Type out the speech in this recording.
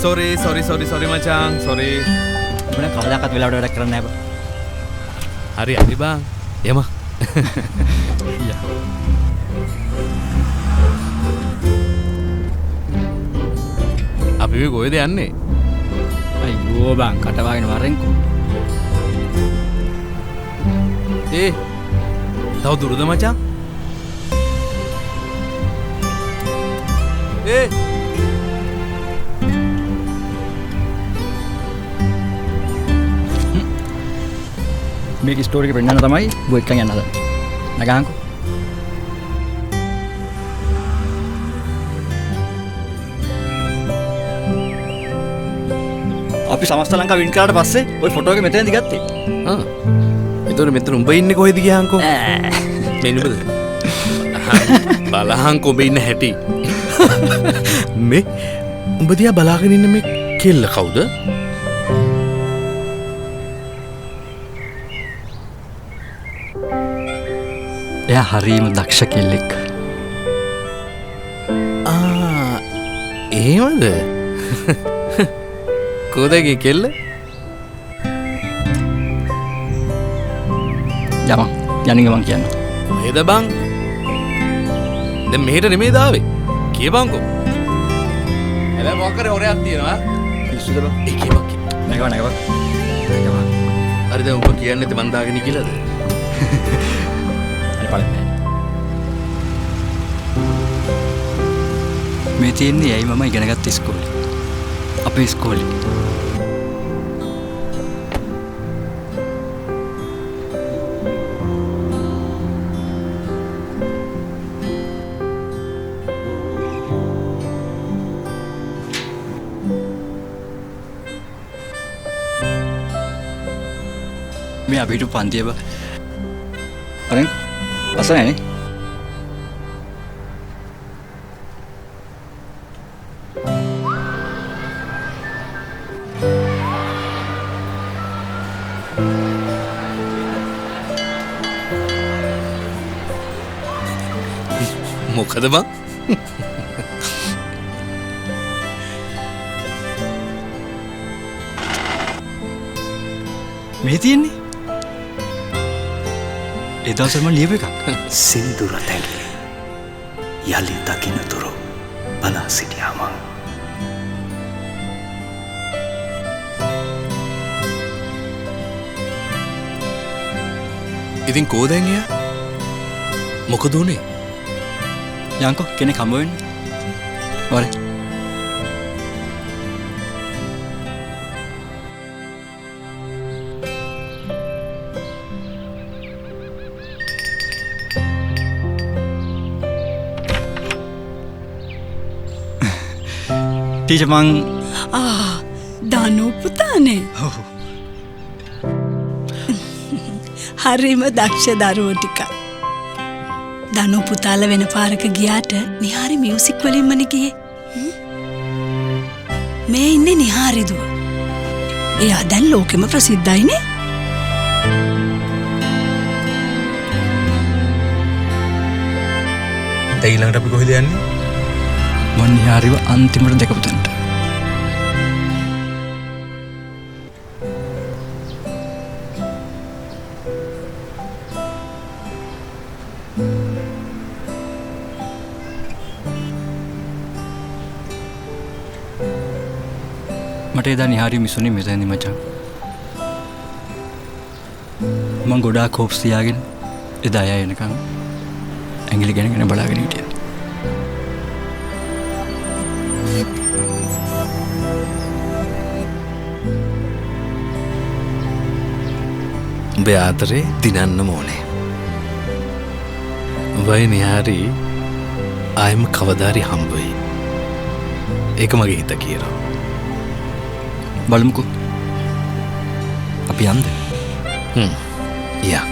sorry මචං sorry. මොන කවදාකවත් වෙලාවට වැඩක් කරන්න නැහැ බං. හරි හරි බං. යම. යා. අපි මේ කොහෙද යන්නේ? අයියෝ බං කටවාගෙන වරෙන්කෝ. තව දුරද මචං? මේක ස්ටෝරි එක පෙන්නන්න තමයි බෝ එක්කන් යන්න හදන්නේ. නගහන්කෝ. අපි සමස්ත ලංකාව වින් කරාට පස්සේ ওই ෆොටෝ එක මෙතනදී ගත්තේ. එතකොට මෙතන උඹ ඉන්නේ කොහෙද ගියාන්කෝ? මේ නුඹද? බලහන්කෝ උඹ ඉන්න හැටි. මේ උඹ දිහා බලාගෙන ඉන්න මේ කෙල්ල කවුද? එයා හරීම දක්ෂ කෙල්ලෙක්. එහෙමද? කොහෙදගේ කෙල්ල? යනින් ගමන් කියන්න. කොහෙද බං? දැන් මෙහෙට නෙමෙයි දාවේ. කියපන්කෝ. එලා මොකක් කරේ හොරයක් තියෙනවා? පිස්සුද බං? ඒ කියපන්. නැගව. හරි දැන් උඹ කියන්නේ මන් දාගෙන කියලාද? මේ තියෙන්නේ ඇයි මම ඉගෙන ගත්ත ඉස්කෝලේ. අපේ ඉස්කෝලේ. මේ අපිට පන්තිය බා. අරන් අසනනේ. මොකද බං? මේ තියෙන්නේ ඒ දවස්වල මම ලියපු එකක්. සින්දුර තැඟි යලි දකින්නතුරු බලා සිටියා මං. ඉතින් කෝදැන් එයා? මොකද උනේ? යන්කෝ කෙනෙක් හම්බ වෙන්න. වරේ. ටීචර් මං දානු පුතානේ. හරිම දක්ෂ දරුවෝ ටික. දනු පුතාල වෙන පාරක ගියාට නිහාරි මියුසික් වලින්මනේ ගියේ. මේ ඉන්නේ නිහාරි දුව. එයා දැන් ලෝකෙම ප්‍රසිද්ධයිනේ. දැන් ඊළඟට අපි කොහෙද යන්නේ? මං නිහාරිව අන්තිමට දැකපු තැනට. මට එදා නිහාරිය මිසුනේ මෙතනදි මචං. මං ගොඩාක් හොප්ස් තියාගෙන එදා එයා එනකන් ඇඟිලි ගැනගෙන බලාගෙන හිටියා. උඹේ ආදරේ දිනන්න ඕනේ. උඹයි නිහාරි ආයම කවදාරි හම්බ වෙයි. ඒක මගේ හිත කියනවා. බලමුකෝ. අපි යම්ද? යා.